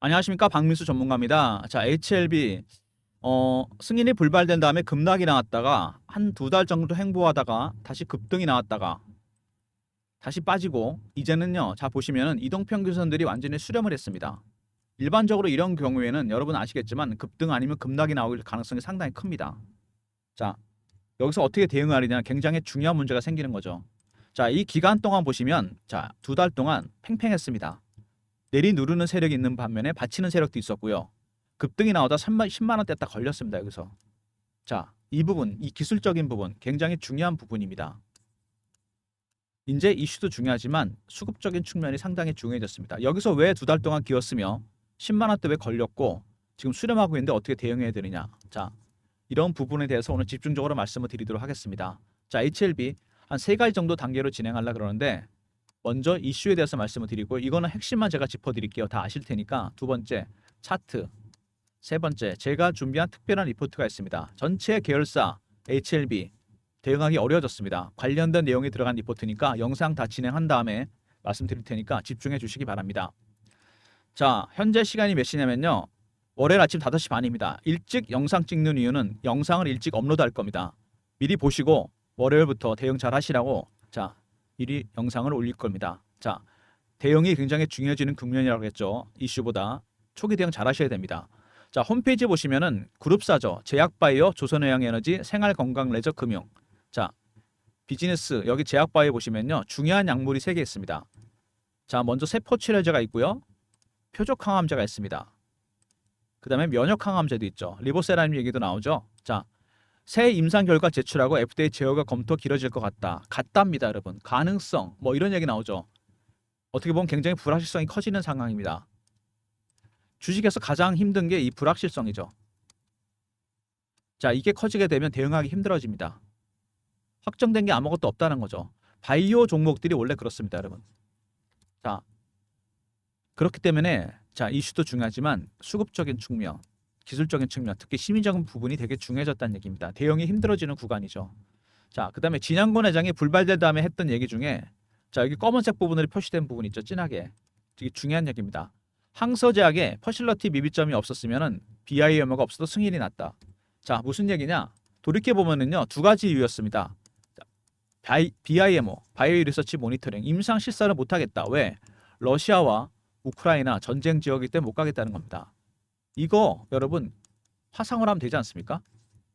안녕하십니까, 박민수 전문가입니다. 자, HLB 승인이 불발된 다음에 급락이 나왔다가 한 두 달 정도 행보하다가 다시 급등이 나왔다가 다시 빠지고 이제는요, 자 보시면은 이동평균선들이 완전히 수렴을 했습니다. 일반적으로 이런 경우에는 여러분 아시겠지만 급등 아니면 급락이 나올 가능성이 상당히 큽니다. 자, 여기서 어떻게 대응하느냐, 굉장히 중요한 문제가 생기는 거죠. 자, 이 기간 동안 보시면 자, 두 달 동안 팽팽했습니다. 내리누르는 세력이 있는 반면에 받치는 세력도 있었고요. 급등이 나오다 10만 원대 딱 걸렸습니다. 여기서. 자, 이 부분, 이 기술적인 부분 굉장히 중요한 부분입니다. 이제 이슈도 중요하지만 수급적인 측면이 상당히 중요해졌습니다. 여기서 왜 두 달 동안 기었으며 10만 원대 왜 걸렸고 지금 수렴하고 있는데 어떻게 대응해야 되느냐. 자, 이런 부분에 대해서 오늘 집중적으로 말씀을 드리도록 하겠습니다. 자, HLB 한 세 가지 정도 단계로 진행하려고 그러는데 먼저 이슈에 대해서 말씀을 드리고 이거는 핵심만 제가 짚어드릴게요. 다 아실 테니까. 두 번째 차트, 세 번째 제가 준비한 특별한 리포트가 있습니다. 전체 계열사 HLB 대응하기 어려워졌습니다. 관련된 내용이 들어간 리포트니까 영상 다 진행한 다음에 말씀드릴 테니까 집중해 주시기 바랍니다. 자, 현재 시간이 몇 시냐면요, 월요일 아침 5시 반입니다. 일찍 영상 찍는 이유는 영상을 일찍 업로드할 겁니다. 미리 보시고 월요일부터 대응 잘 하시라고 자 미리 영상을 올릴 겁니다. 자, 대응이 굉장히 중요해지는 국면이라고 했죠. 이슈보다 초기 대응 잘 하셔야 됩니다. 자, 홈페이지 보시면은 그룹사죠. 제약바이오, 조선해양에너지, 생활건강레저, 금융. 자, 비즈니스 여기 제약바이오 보시면요, 중요한 약물이 3개 있습니다. 자, 먼저 세포치료제가 있고요, 표적항암제가 있습니다. 그 다음에 면역항암제도 있죠. 리보세라님 얘기도 나오죠. 자, 새 임상 결과 제출하고 FDA 제어가 검토 길어질 것 같답니다, 여러분. 가능성 뭐 이런 얘기 나오죠. 어떻게 보면 굉장히 불확실성이 커지는 상황입니다. 주식에서 가장 힘든 게 이 불확실성이죠. 자, 이게 커지게 되면 대응하기 힘들어집니다. 확정된 게 아무것도 없다는 거죠. 바이오 종목들이 원래 그렇습니다, 여러분. 자, 그렇기 때문에 자, 이슈도 중요하지만 수급적인 측면, 기술적인 측면, 특히 심리적인 부분이 되게 중요해졌다는 얘기입니다. 대응이 힘들어지는 구간이죠. 자, 그 다음에 진양권 회장이 불발된 다음에 했던 얘기 중에 자, 여기 검은색 부분으로 표시된 부분 있죠, 진하게. 되게 중요한 얘기입니다. 항서제약에 퍼실러티 미비점이 없었으면은 BIMO가 없어도 승인이 났다. 자, 무슨 얘기냐? 돌이켜 보면은요, 두 가지 이유였습니다. BIMO, 바이오 리서치 모니터링, 임상 실사를 못 하겠다. 왜? 러시아와 우크라이나 전쟁 지역이기 때문에 못 가겠다는 겁니다. 이거 여러분 화상으로 하면 되지 않습니까?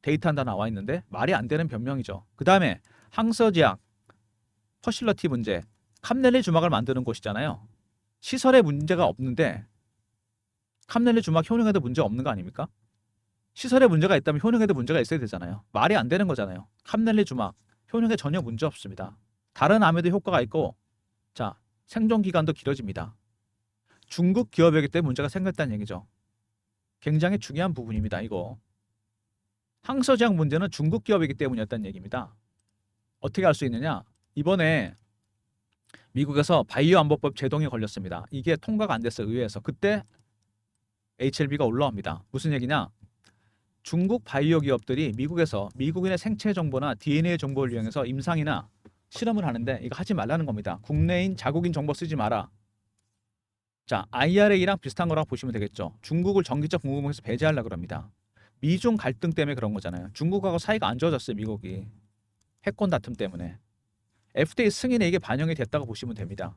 데이터 다 나와 있는데 말이 안 되는 변명이죠. 그 다음에 항서제약, 퍼실러티 문제, 캄넬리 주막을 만드는 곳이잖아요. 시설에 문제가 없는데 캄넬리 주막 효능에도 문제가 없는 거 아닙니까? 시설에 문제가 있다면 효능에도 문제가 있어야 되잖아요. 말이 안 되는 거잖아요. 캄넬리 주막 효능에 전혀 문제 없습니다. 다른 암에도 효과가 있고 자, 생존 기간도 길어집니다. 중국 기업이기 때문에 문제가 생겼다는 얘기죠. 굉장히 중요한 부분입니다. 이거 항서제약 문제는 중국 기업이기 때문이었다는 얘기입니다. 어떻게 할 수 있느냐? 이번에 미국에서 바이오 안보법 제동이 걸렸습니다. 이게 통과가 안 됐어요, 의회에서. 그때 HLB가 올라옵니다. 무슨 얘기냐? 중국 바이오 기업들이 미국에서 미국인의 생체 정보나 DNA 정보를 이용해서 임상이나 실험을 하는데 이거 하지 말라는 겁니다. 국내인 자국인 정보 쓰지 마라. 자, IRA랑 비슷한 거라고 보시면 되겠죠. 중국을 전기적 공급망에서 배제하려고 그럽니다. 미중 갈등 때문에 그런 거잖아요. 중국하고 사이가 안 좋아졌어요, 미국이. 해권 다툼 때문에. FDA 승인에 이게 반영이 됐다고 보시면 됩니다.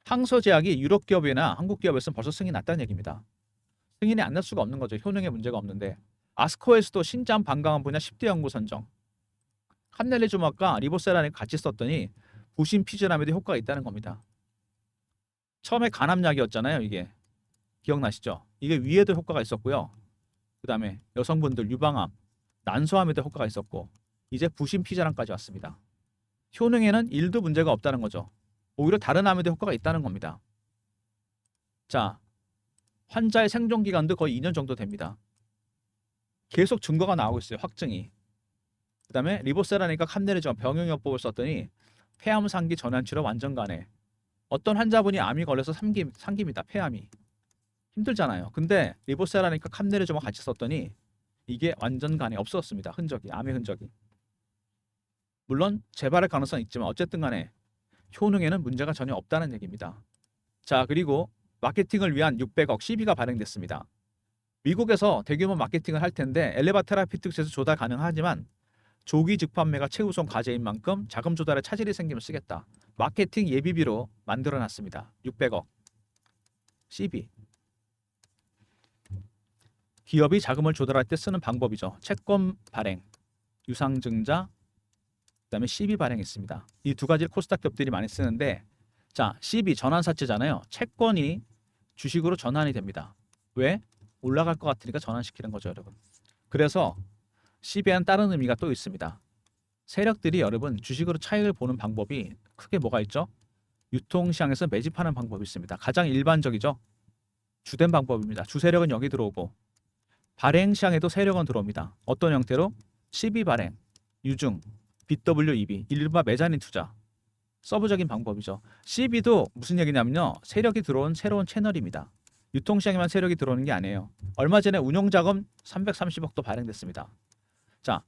항서제약이 유럽 기업이나 한국 기업에서는 벌써 승인 났다는 얘기입니다. 승인이 안 날 수가 없는 거죠. 효능에 문제가 없는데. 아스코에서도 신장 방광암 분야 10대 연구 선정. 캄넬리주막과 리보세라를 같이 썼더니 부신 피즈람에도 효과가 있다는 겁니다. 처음에 간암약이었잖아요, 이게. 기억나시죠? 이게 위에도 효과가 있었고요. 그 다음에 여성분들 유방암, 난소암에도 효과가 있었고 이제 부신 피자람까지 왔습니다. 효능에는 1도 문제가 없다는 거죠. 오히려 다른 암에도 효과가 있다는 겁니다. 자, 환자의 생존 기간도 거의 2년 정도 됩니다. 계속 증거가 나오고 있어요, 확증이. 그 다음에 리보세라니까 캄넬리주막 병용요법을 썼더니 폐암 상기 전환치료 완전 가해. 어떤 환자분이 암이 걸려서 상깁니다. 폐암이. 힘들잖아요. 근데 리보세라니까 캄넬리주막 같이 썼더니 이게 완전 간에 없었습니다. 흔적이, 암의 흔적이. 물론 재발할 가능성은 있지만 어쨌든 간에 효능에는 문제가 전혀 없다는 얘기입니다. 자, 그리고 마케팅을 위한 600억 CB가 발행됐습니다. 미국에서 대규모 마케팅을 할 텐데 엘레바 테라피틱스에서 조달 가능하지만 조기 직판매가 최우선 과제인 만큼 자금 조달에 차질이 생기면 쓰겠다. 마케팅 예비비로 만들어놨습니다. 600억 CB. 기업이 자금을 조달할 때 쓰는 방법이죠. 채권 발행, 유상증자, 그다음에 CB 발행했습니다. 이 두 가지를 코스닥 기업들이 많이 쓰는데, 자, CB 전환사채잖아요. 채권이 주식으로 전환이 됩니다. 왜? 올라갈 것 같으니까 전환시키는 거죠, 여러분. 그래서 CB에는 다른 의미가 또 있습니다. 세력들이 여러분 주식으로 차익을 보는 방법이 크게 뭐가 있죠? 유통시장에서 매집하는 방법이 있습니다. 가장 일반적이죠. 주된 방법입니다. 주세력은 여기 들어오고 발행시장에도 세력은 들어옵니다. 어떤 형태로? CB 발행, 유증, BWEB, 이른바 메자닌 투자. 서브적인 방법이죠. CB도 무슨 얘기냐면요. 세력이 들어온 새로운 채널입니다. 유통시장에만 세력이 들어오는 게 아니에요. 얼마 전에 운용자금 330억도 발행됐습니다. 자,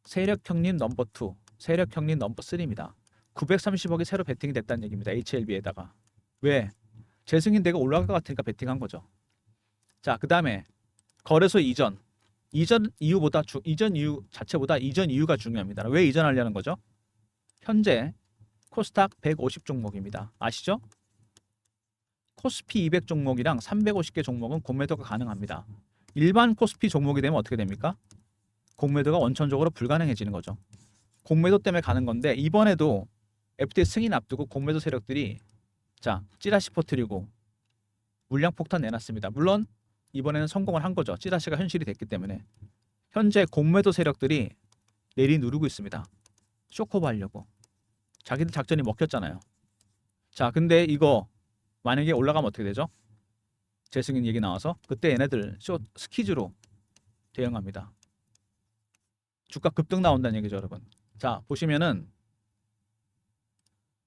세력형님 넘버 2, 세력형님 넘버 3입니다. 930억이 새로 베팅이 됐다는 얘기입니다. HLB에다가. 왜? 재승인되고 올라갈 것 같으니까 베팅한 거죠. 자, 그 다음에 거래소 이전 이유 자체보다 이전 이유가 중요합니다. 왜 이전하려는 거죠? 현재 코스닥 150 종목입니다. 아시죠? 코스피 200 종목이랑 350개 종목은 공매도가 가능합니다. 일반 코스피 종목이 되면 어떻게 됩니까? 공매도가 원천적으로 불가능해지는 거죠. 공매도 때문에 가는 건데 이번에도 FTA 승인 앞두고 공매도 세력들이 자 찌라시 퍼뜨리고 물량 폭탄 내놨습니다. 물론 이번에는 성공을 한 거죠. 찌라시가 현실이 됐기 때문에. 현재 공매도 세력들이 내리누르고 있습니다. 쇼커버 하려고. 자기들 작전이 먹혔잖아요. 자, 근데 이거 만약에 올라가면 어떻게 되죠? 재승인 얘기 나와서 그때 얘네들 스키즈로 대응합니다. 주가 급등 나온다는 얘기죠, 여러분. 자, 보시면은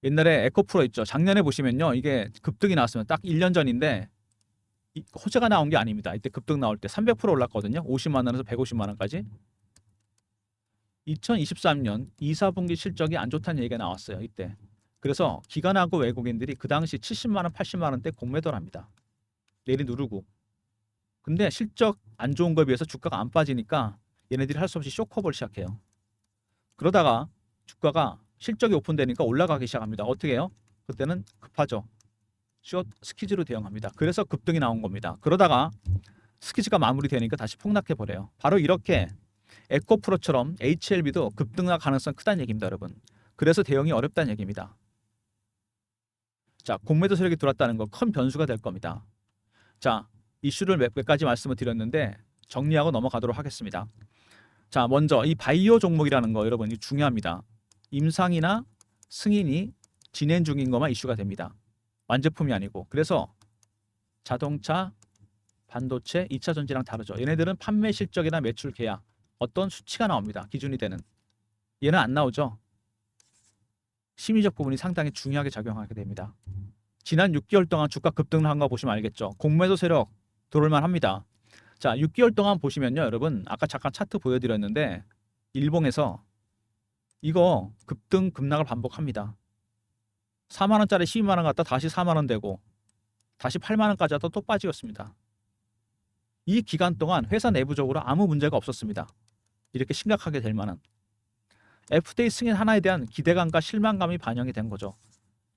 옛날에 에코프로 있죠. 작년에 보시면요. 이게 급등이 나왔으면 딱 1년 전인데 호재가 나온 게 아닙니다. 이때 급등 나올 때 300% 올랐거든요. 50만 원에서 150만 원까지. 2023년 2, 4분기 실적이 안 좋다는 얘기가 나왔어요. 이때. 그래서 기관하고 외국인들이 그 당시 70만 원, 80만 원대 공매도를 합니다. 내리누르고. 근데 실적 안 좋은 거에 비해서 주가가 안 빠지니까 얘네들이 할 수 없이 쇼커버를 시작해요. 그러다가 주가가 실적이 오픈되니까 올라가기 시작합니다. 어떻게 해요? 그때는 급하죠. 숏 스키즈로 대응합니다. 그래서 급등이 나온 겁니다. 그러다가 스키즈가 마무리되니까 다시 폭락해버려요. 바로 이렇게 에코프로처럼 HLB도 급등할 가능성 크다는 얘기입니다, 여러분. 그래서 대응이 어렵다는 얘기입니다. 자, 공매도 세력이 들어왔다는 거 큰 변수가 될 겁니다. 자, 이슈를 몇 가지 말씀을 드렸는데 정리하고 넘어가도록 하겠습니다. 자, 먼저 이 바이오 종목이라는 거 여러분 이 중요합니다. 임상이나 승인이 진행 중인 것만 이슈가 됩니다. 완제품이 아니고. 그래서 자동차, 반도체, 2차 전지랑 다르죠. 얘네들은 판매 실적이나 매출 계약 어떤 수치가 나옵니다. 기준이 되는. 얘는 안 나오죠. 심리적 부분이 상당히 중요하게 작용하게 됩니다. 지난 6개월 동안 주가 급등을 한 거 보시면 알겠죠. 공매도 세력 들어올만 합니다. 자, 6개월 동안 보시면요, 여러분 아까 잠깐 차트 보여드렸는데 일봉에서 이거 급등 급락을 반복합니다. 4만 원짜리 12만 원 갔다 다시 4만 원 되고 다시 8만 원까지 하다 또 빠지었습니다. 이 기간 동안 회사 내부적으로 아무 문제가 없었습니다. 이렇게 심각하게 될 만한 FTA 승인 하나에 대한 기대감과 실망감이 반영이 된 거죠.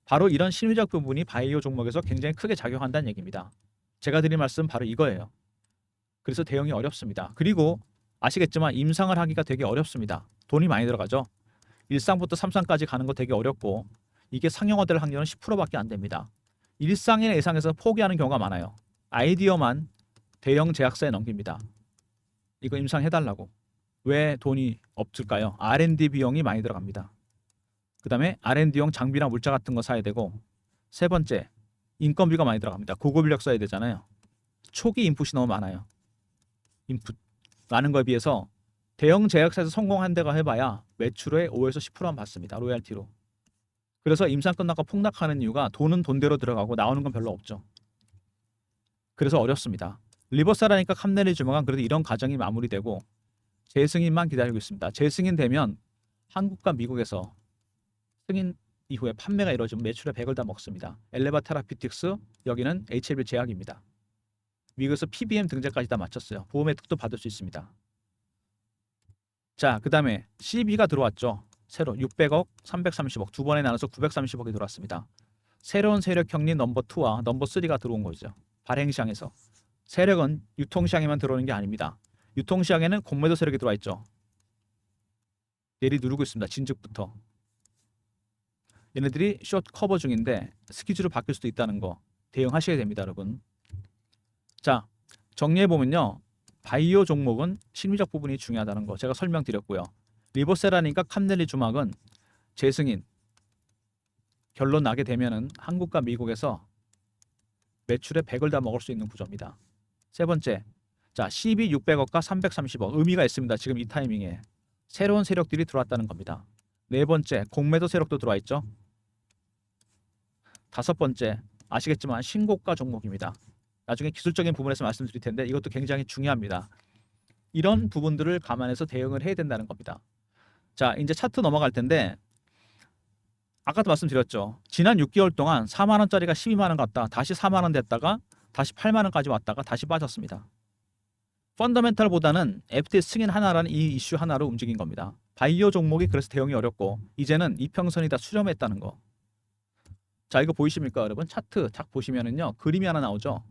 바로 이런 심리적 부분이 바이오 종목에서 굉장히 크게 작용한다는 얘기입니다. 제가 드린 말씀 바로 이거예요. 그래서 대응이 어렵습니다. 그리고 아시겠지만 임상을 하기가 되게 어렵습니다. 돈이 많이 들어가죠. 1상부터 3상까지 가는 거 되게 어렵고 이게 상용화될 확률은 10%밖에 안 됩니다. 1상이나 예상에서 포기하는 경우가 많아요. 아이디어만 대형 제약사에 넘깁니다. 이거 임상해달라고. 왜 돈이 없을까요? R&D 비용이 많이 들어갑니다. 그 다음에 R&D용 장비나 물자 같은 거 사야 되고 세 번째 인건비가 많이 들어갑니다. 고급 인력 써야 되잖아요. 초기 인풋이 너무 많아요. 인풋 많은 거에 비해서 대형 제약사에서 성공한 데가 해봐야 매출의 5에서 10%만 받습니다. 로얄티로. 그래서 임상 끝나고 폭락하는 이유가 돈은 돈대로 들어가고 나오는 건 별로 없죠. 그래서 어렵습니다. 리버사라니까 캄넬리주마가 그래도 이런 과정이 마무리되고 재승인만 기다리고 있습니다. 재승인 되면 한국과 미국에서 승인 이후에 판매가 이루어지면 매출의 100을 다 먹습니다. 엘레바 테라피틱스 여기는 HLB 제약입니다. 미국에서 PBM 등재까지 다 마쳤어요. 보험 혜택도 받을 수 있습니다. 자, 그 다음에 CB가 들어왔죠. 새로 600억, 330억 두 번에 나눠서 930억이 들어왔습니다. 새로운 세력 형님 넘버 2와 넘버 3가 들어온 거죠. 발행시장에서. 세력은 유통시장에만 들어오는 게 아닙니다. 유통시장에는 공매도 세력이 들어와 있죠. 내리 누르고 있습니다. 진즉부터. 얘네들이 숏 커버 중인데 스키즈로 바뀔 수도 있다는 거 대응하셔야 됩니다, 여러분. 자, 정리해보면요. 바이오 종목은 심리적 부분이 중요하다는 거 제가 설명드렸고요. 리보세라니까 캄넬리주막은 재승인 결론 나게 되면은 한국과 미국에서 매출의 100을 다 먹을 수 있는 구조입니다. 세 번째, 자 CB 600억과 330억 의미가 있습니다. 지금 이 타이밍에 새로운 세력들이 들어왔다는 겁니다. 네 번째, 공매도 세력도 들어와 있죠. 다섯 번째, 아시겠지만 신고가 종목입니다. 나중에 기술적인 부분에서 말씀드릴 텐데 이것도 굉장히 중요합니다. 이런 부분들을 감안해서 대응을 해야 된다는 겁니다. 자, 이제 차트 넘어갈 텐데 아까도 말씀드렸죠. 지난 6개월 동안 4만 원짜리가 12만 원 갔다 다시 4만 원 됐다가 다시 8만 원까지 왔다가 다시 빠졌습니다. 펀더멘탈보다는 FT 승인 하나라는 이 이슈 하나로 움직인 겁니다. 바이오 종목이 그래서 대응이 어렵고 이제는 이평선이 다 수렴했다는 거. 자, 이거 보이십니까 여러분? 차트 딱 보시면은요 그림이 하나 나오죠.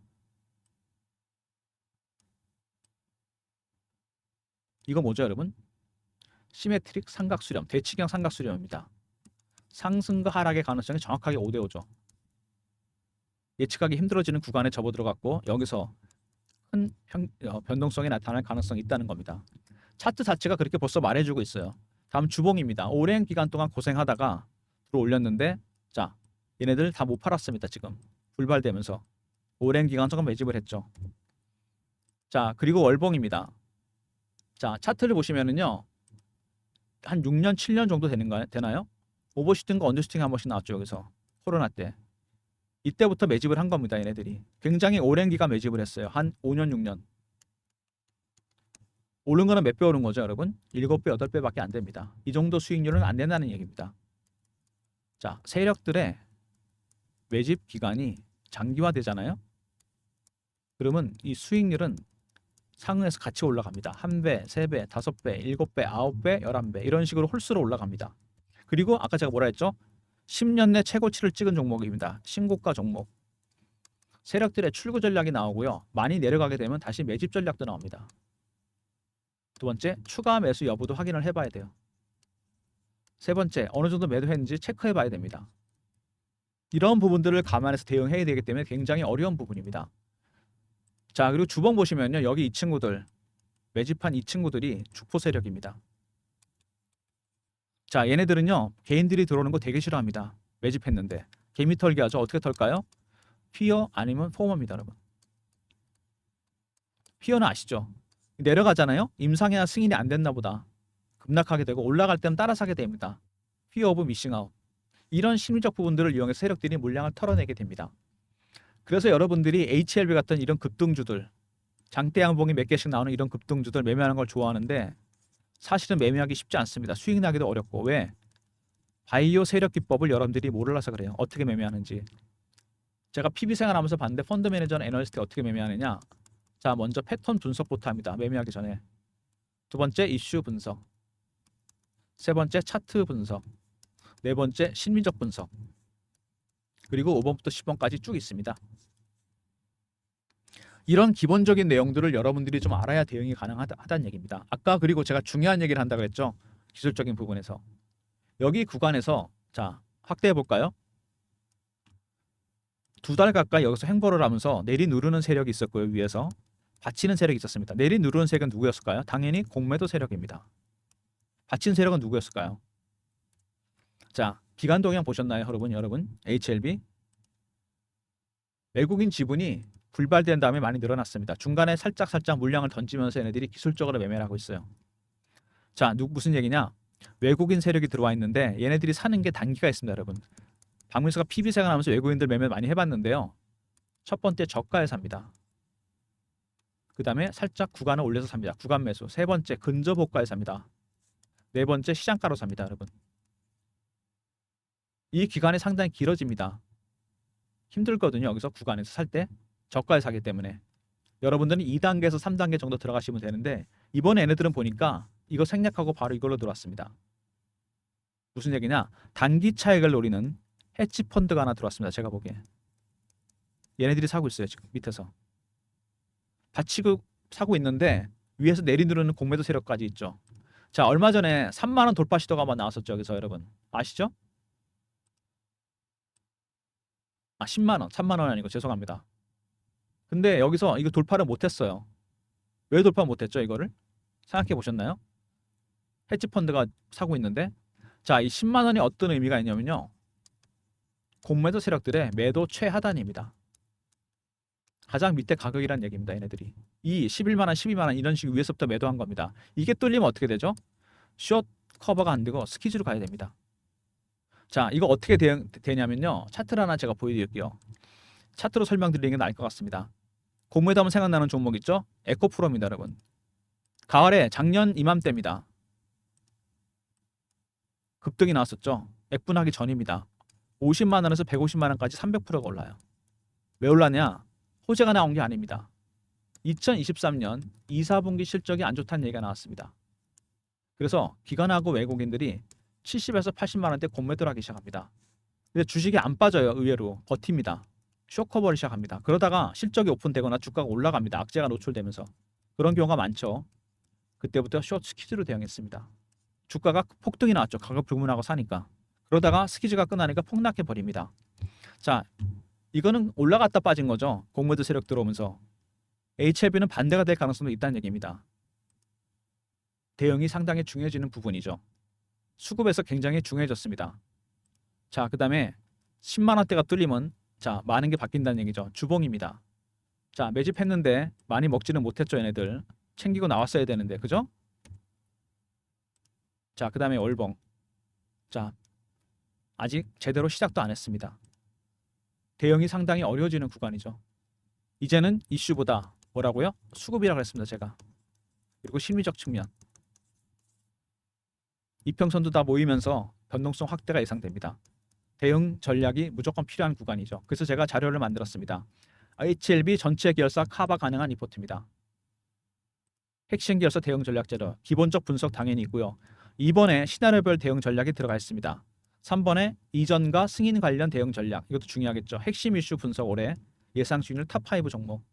이거 뭐죠 여러분? 시메트릭 삼각수렴, 대치경 삼각수렴입니다. 상승과 하락의 가능성이 정확하게 5대5죠. 예측하기 힘들어지는 구간에 접어 들어갔고 여기서 큰 변동성이 나타날 가능성이 있다는 겁니다. 차트 자체가 그렇게 벌써 말해주고 있어요. 다음 주봉입니다. 오랜 기간 동안 고생하다가 들어올렸는데 자 얘네들 다 못 팔았습니다. 지금 불발되면서 오랜 기간 동안 매집을 했죠. 자 그리고 월봉입니다. 자 차트를 보시면은요 한 6년 7년 정도 되나요? 오버슈팅과 언더슈팅 한 번씩 나왔죠. 여기서 코로나 때 이때부터 매집을 한 겁니다. 얘네들이 굉장히 오랜 기간 매집을 했어요. 한 5년 6년 오른 거는 몇 배 오른 거죠 여러분? 7배 8배밖에 안 됩니다. 이 정도 수익률은 안 된다는 얘기입니다. 자 세력들의 매집 기간이 장기화되잖아요. 그러면 이 수익률은 상응해서 같이 올라갑니다. 1배, 3배, 5배, 7배, 9배, 11배 이런 식으로 홀수로 올라갑니다. 그리고 아까 제가 뭐라 했죠? 10년 내 최고치를 찍은 종목입니다. 신고가 종목. 세력들의 출구 전략이 나오고요. 많이 내려가게 되면 다시 매집 전략도 나옵니다. 두 번째, 추가 매수 여부도 확인을 해봐야 돼요. 세 번째, 어느 정도 매도했는지 체크해봐야 됩니다. 이런 부분들을 감안해서 대응해야 되기 때문에 굉장히 어려운 부분입니다. 자 그리고 주봉 보시면요. 여기 이 친구들 매집한 이 친구들이 주포 세력입니다. 자 얘네들은요. 개인들이 들어오는 거 되게 싫어합니다. 매집했는데 개미 털기 하죠. 어떻게 털까요? 피어 아니면 포머입니다. 여러분. 피어는 아시죠? 내려가잖아요. 임상이나 승인이 안 됐나 보다. 급락하게 되고 올라갈 때는 따라 사게 됩니다. 피어 오브 미싱 아웃. 이런 심리적 부분들을 이용해서 세력들이 물량을 털어내게 됩니다. 그래서 여러분들이 HLB 같은 이런 급등주들 장대 양봉이 몇 개씩 나오는 이런 급등주들 매매하는 걸 좋아하는데 사실은 매매하기 쉽지 않습니다. 수익 나기도 어렵고 왜? 바이오 세력 기법을 여러분들이 몰라서 그래요. 어떻게 매매하는지. 제가 PB 생활하면서 봤는데 펀드 매니저나 애널리스트가 어떻게 매매하느냐. 자 먼저 패턴 분석부터 합니다. 매매하기 전에. 두 번째 이슈 분석. 세 번째 차트 분석. 네 번째 심리적 분석. 그리고 5번부터 10번까지 쭉 있습니다. 이런 기본적인 내용들을 여러분들이 좀 알아야 대응이 가능하다는 얘기입니다. 아까 그리고 제가 중요한 얘기를 한다고 했죠. 기술적인 부분에서. 여기 구간에서 자 확대해 볼까요? 2달 가까이 여기서 횡보를 하면서 내리 누르는 세력이 있었고요. 위에서 받치는 세력이 있었습니다. 내리 누르는 세력은 누구였을까요? 당연히 공매도 세력입니다. 받친 세력은 누구였을까요? 자 기간 동향 보셨나요? 여러분 HLB 외국인 지분이 불발된 다음에 많이 늘어났습니다. 중간에 살짝 물량을 던지면서 얘네들이 기술적으로 매매를 하고 있어요. 자 무슨 얘기냐? 외국인 세력이 들어와 있는데 얘네들이 사는 게 단기가 있습니다. 여러분. 박민수가 PB 생활하면서 외국인들 매매 많이 해봤는데요. 첫 번째 저가에 삽니다. 그 다음에 살짝 구간을 올려서 삽니다. 구간 매수. 세 번째 근접 호가에 삽니다. 네 번째 시장가로 삽니다. 여러분. 이 기간이 상당히 길어집니다. 힘들거든요. 여기서 구간에서 살 때 저가에 사기 때문에 여러분들은 2단계에서 3단계 정도 들어가시면 되는데 이번에 얘네들은 보니까 이거 생략하고 바로 이걸로 들어왔습니다. 무슨 얘기냐? 단기 차익을 노리는 해치 펀드가 하나 들어왔습니다. 제가 보기에 얘네들이 사고 있어요. 지금 밑에서 받치고 사고 있는데 위에서 내리누르는 공매도 세력까지 있죠. 자, 얼마 전에 3만 원 돌파 시도가 한번 나왔었죠. 여기서 여러분 아시죠? 10만 원, 3만 원 아니고 죄송합니다. 근데 여기서 이거 돌파를 못했어요. 왜 돌파 못했죠? 이거를 생각해 보셨나요? 헤지 펀드가 사고 있는데, 자, 이 10만 원이 어떤 의미가 있냐면요, 공매도 세력들의 매도 최하단입니다. 가장 밑에 가격이란 얘기입니다. 얘네들이 이 11만 원, 12만 원 이런 식으로 위에서부터 매도한 겁니다. 이게 뚫리면 어떻게 되죠? 숏 커버가 안 되고 스키즈로 가야 됩니다. 자, 이거 어떻게 되냐면요, 차트를 하나 제가 보여드릴게요. 차트로 설명드리는 게 나을 것 같습니다. 공매도 하면 생각나는 종목 있죠? 에코프로입니다. 여러분 가을에 작년 이맘때입니다. 급등이 나왔었죠. 액분하기 전입니다. 50만 원에서 150만 원까지 300%가 올라요. 왜 올랐냐? 호재가 나온 게 아닙니다. 2023년 2, 4분기 실적이 안 좋다는 얘기가 나왔습니다. 그래서 기관하고 외국인들이 70에서 80만 원대 공매도를 하기 시작합니다. 근데 주식이 안 빠져요. 의외로 버팁니다. 쇼커버를 시작합니다. 그러다가 실적이 오픈되거나 주가가 올라갑니다. 악재가 노출되면서. 그런 경우가 많죠. 그때부터 숏 스퀴즈로 대응했습니다. 주가가 폭등이 나왔죠. 가격 불문하고 사니까. 그러다가 스퀴즈가 끝나니까 폭락해 버립니다. 자, 이거는 올라갔다 빠진 거죠. 공매도 세력 들어오면서. HLB는 반대가 될 가능성도 있다는 얘기입니다. 대응이 상당히 중요해지는 부분이죠. 수급에서 굉장히 중요해졌습니다. 자, 그 다음에 10만 원대가 뚫리면 자, 많은 게 바뀐다는 얘기죠. 주봉입니다. 자, 매집했는데 많이 먹지는 못했죠. 얘네들 챙기고 나왔어야 되는데, 그죠? 자, 그 다음에 월봉. 자, 아직 제대로 시작도 안 했습니다. 대응이 상당히 어려워지는 구간이죠. 이제는 이슈보다 뭐라고요? 수급이라고 했습니다. 제가. 그리고 심리적 측면. 이평선도 다 모이면서 변동성 확대가 예상됩니다. 대응 전략이 무조건 필요한 구간이죠. 그래서 제가 자료를 만들었습니다. HLB 전체 계열사 커버 가능한 리포트입니다. 핵심 계열사 대응 전략 자료, 기본적 분석 당연히 있고요. 2번에 시나리오별 대응 전략이 들어가 있습니다. 3번에 이전과 승인 관련 대응 전략, 이것도 중요하겠죠. 핵심 이슈 분석 올해 예상 수익률 탑5 종목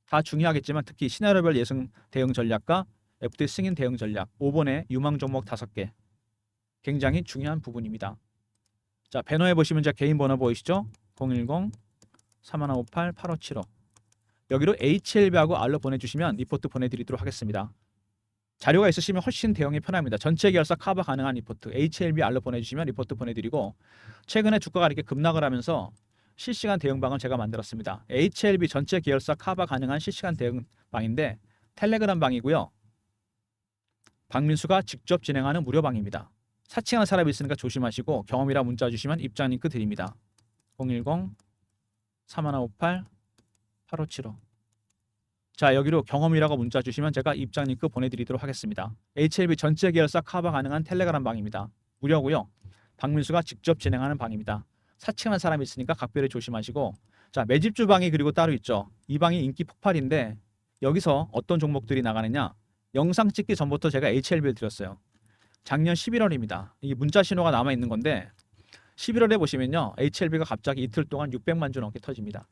다 중요하겠지만 특히 시나리오별 예상 대응 전략과 FD 승인 대응 전략 5번에 유망 종목 5개 굉장히 중요한 부분입니다. 자, 배너에 보시면 제 개인 번호 보이시죠? 010-3158-8575 여기로 HLB하고 R로 보내주시면 리포트 보내드리도록 하겠습니다. 자료가 있으시면 훨씬 대응이 편합니다. 전체 계열사 커버 가능한 리포트 HLB R로 보내주시면 리포트 보내드리고, 최근에 주가가 이렇게 급락을 하면서 실시간 대응방을 제가 만들었습니다. HLB 전체 계열사 커버 가능한 실시간 대응방인데 텔레그램 방이고요. 박민수가 직접 진행하는 무료방입니다. 사칭하는 사람이 있으니까 조심하시고 경험이라 문자 주시면 입장 링크 드립니다. 010-3158-8575 자, 여기로 경험이라고 문자 주시면 제가 입장 링크 보내드리도록 하겠습니다. HLB 전체 계열사 커버 가능한 텔레그램 방입니다. 무료고요. 박민수가 직접 진행하는 방입니다. 사칭하는 사람이 있으니까 각별히 조심하시고, 자, 매집주 방이 그리고 따로 있죠. 이 방이 인기 폭발인데 여기서 어떤 종목들이 나가느냐, 영상 찍기 전부터 제가 HLB를 드렸어요. 작년 11월입니다. 이게 문자 신호가 남아 있는 건데 11월에 보시면요, HLB가 갑자기 이틀 동안 600만 주 넘게 터집니다.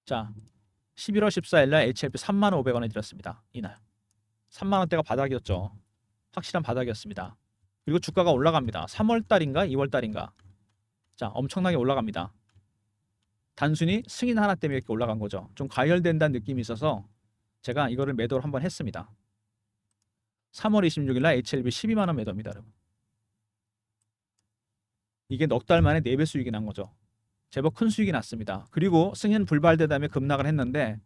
자, 11월 14일 날 HLB 35,500원에 드렸습니다. 이날 3만 원대가 바닥이었죠. 확실한 바닥이었습니다. 그리고 주가가 올라갑니다. 3월 달인가 2월 달인가. 자, 엄청나게 올라갑니다. 단순히 승인 하나 때문에 이렇게 올라간 거죠. 좀 과열된다는 느낌이 있어서 제가 이거를 매도를 한번 했습니다. 3월 26일 날 HLB 12만 원 매도입니다, 여러분. 이게 넉 달 만에 4배 수익이 난 거죠. 제법 큰 수익이 났습니다. 그리고 승인 불발된 다음에 급락을 했는데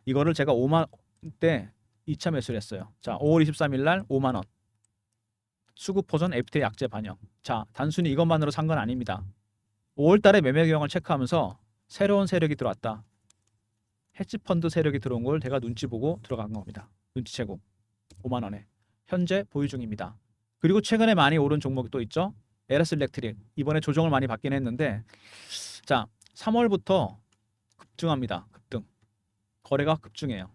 이거를 제가 5만 원대 2차 매수를 했어요. 자, 5월 23일 날 5만 원. 수급 포전 FTA 약재 반영. 자, 단순히 이것만으로 산 건 아닙니다. 5월 달에 매매 경향을 체크하면서 새로운 세력이 들어왔다. 헤지펀드 세력이 들어온 걸 제가 눈치 보고 들어간 겁니다. 눈치채고 5만 원에 현재 보유 중입니다. 그리고 최근에 많이 오른 종목이 또 있죠. LS 일렉트릭 이번에 조정을 많이 받긴 했는데 자 3월부터 급증합니다. 급등. 거래가 급증해요.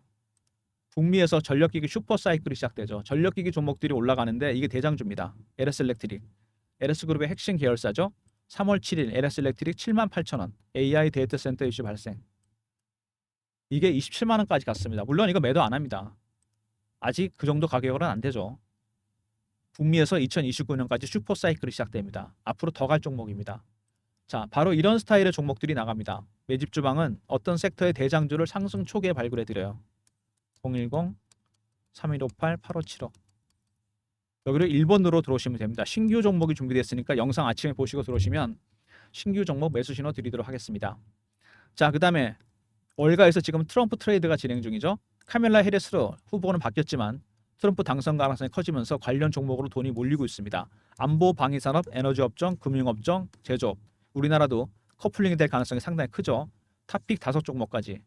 북미에서 전력기기 슈퍼 사이클이 시작되죠. 전력기기 종목들이 올라가는데 이게 대장주입니다. LS 일렉트릭. LS그룹의 핵심 계열사죠. 3월 7일 LS 일렉트릭 78,000원. AI 데이터 센터 이슈 발생. 이게 27만 원까지 갔습니다. 물론 이거 매도 안 합니다. 아직 그 정도 가격으로는 안 되죠. 북미에서 2029년까지 슈퍼 사이클이 시작됩니다. 앞으로 더 갈 종목입니다. 자, 바로 이런 스타일의 종목들이 나갑니다. 매집 주방은 어떤 섹터의 대장주를 상승 초기에 발굴해 드려요. 010-3158-8575 여기로 1번으로 들어오시면 됩니다. 신규 종목이 준비됐으니까 영상 아침에 보시고 들어오시면 신규 종목 매수 신호 드리도록 하겠습니다. 자, 그 다음에 월가에서 지금 트럼프 트레이드가 진행 중이죠. 카밀라 해리스로 후보는 바뀌었지만 트럼프 당선 가능성이 커지면서 관련 종목으로 돈이 몰리고 있습니다. 안보, 방위산업, 에너지업종, 금융업종, 제조업 우리나라도 커플링이 될 가능성이 상당히 크죠. 탑픽 5종목까지.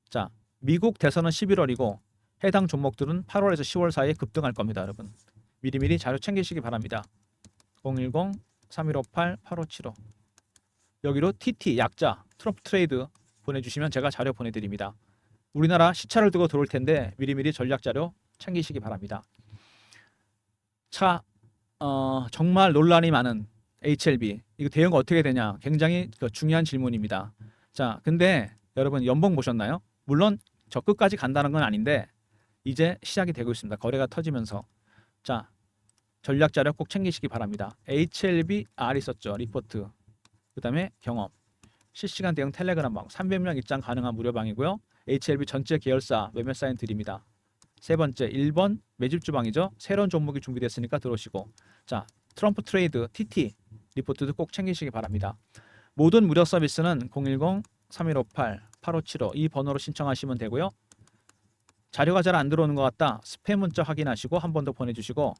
자, 미국 대선은 11월이고 해당 종목들은 8월에서 10월 사이에 급등할 겁니다. 여러분 미리미리 자료 챙기시기 바랍니다. 010-3158-8575 여기로 TT 약자 트럼프 트레이드 보내주시면 제가 자료 보내드립니다. 우리나라 시차를 두고 들어올 텐데 미리미리 전략 자료 챙기시기 바랍니다. 차 정말 논란이 많은 HLB 이거 대응 어떻게 되냐 굉장히 중요한 질문입니다. 자, 근데 여러분 연봉 보셨나요? 물론 저 끝까지 간다는 건 아닌데 이제 시작이 되고 있습니다. 거래가 터지면서 자 전략 자료 꼭 챙기시기 바랍니다. HLB R 있었죠. 리포트 그 다음에 경험 실시간 대응 텔레그램 방 300명 입장 가능한 무료 방이고요. HLB 전체 계열사 매매 사인 드립니다. 세 번째 1번 매집 주방이죠. 새로운 종목이 준비됐으니까 들어오시고 자 트럼프 트레이드 TT 리포트도 꼭 챙기시기 바랍니다. 모든 무료 서비스는 010-3158-8575 이 번호로 신청하시면 되고요. 자료가 잘 안 들어오는 것 같다. 스팸 문자 확인하시고 한 번 더 보내주시고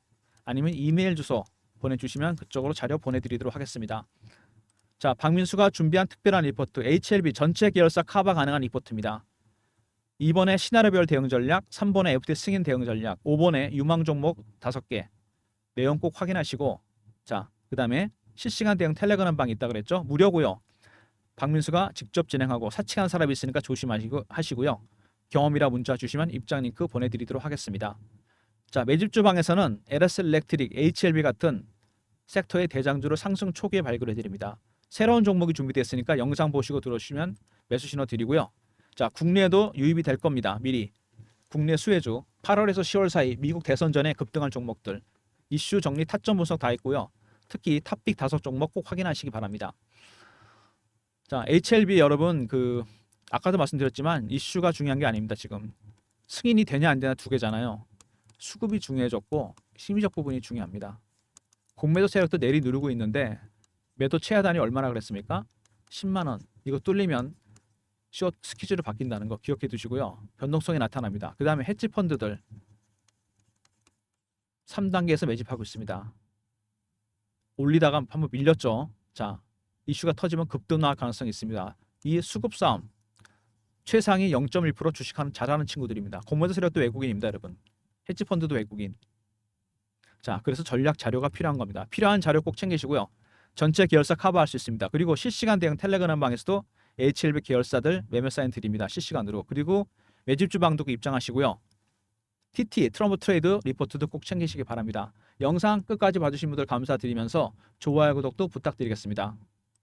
아니면 이메일 주소 보내주시면 그쪽으로 자료 보내드리도록 하겠습니다. 자, 박민수가 준비한 특별한 리포트 HLB 전체 계열사 커버 가능한 리포트입니다. 2번에 시나리오별 대응 전략, 3번에 FT 승인 대응 전략, 5번에 유망 종목 5개 내용 꼭 확인하시고 자, 그 다음에 실시간 대응 텔레그램 방이 있다 그랬죠. 무료고요. 박민수가 직접 진행하고 사칭한 사람이 있으니까 조심하시고요. 경험이라 문자 주시면 입장 링크 보내드리도록 하겠습니다. 자, 매집 주방에서는 LS 일렉트릭, HLB 같은 섹터의 대장주를 상승 초기에 발굴해 드립니다. 새로운 종목이 준비됐으니까 영상 보시고 들어오시면 매수 신호 드리고요. 자, 국내에도 유입이 될 겁니다. 미리 국내 수혜주 8월에서 10월 사이 미국 대선 전에 급등할 종목들 이슈 정리 타점 분석 다 있고요. 특히 탑픽 5종목 꼭 확인하시기 바랍니다. 자, HLB 여러분 아까도 말씀드렸지만 이슈가 중요한 게 아닙니다. 지금 승인이 되냐 안 되냐 두 개잖아요. 수급이 중요해졌고 심리적 부분이 중요합니다. 공매도 세력도 내리 누르고 있는데 매도 최하단이 얼마나 그랬습니까? 10만 원. 이거 뚫리면 숏 스키즈로 바뀐다는 거 기억해 두시고요. 변동성이 나타납니다. 그 다음에 헤지 펀드들 3단계에서 매집하고 있습니다. 올리다가 한번 밀렸죠. 자, 이슈가 터지면 급등 나올 가능성이 있습니다. 이 수급 싸움 최상위 0.1% 주식하는 잘하는 친구들입니다. 공매도 세력도 외국인입니다, 여러분. 헤지 펀드도 외국인. 자, 그래서 전략 자료가 필요한 겁니다. 필요한 자료 꼭 챙기시고요. 전체 계열사 커버할 수 있습니다. 그리고 실시간 대응 텔레그램 방에서도 HLB 계열사들 매매 사인 드립니다. 실시간으로. 그리고 매집 주방도 입장하시고요. TT 트럼프 트레이드 리포트도 꼭 챙기시기 바랍니다. 영상 끝까지 봐주신 분들 감사드리면서 좋아요 구독도 부탁드리겠습니다.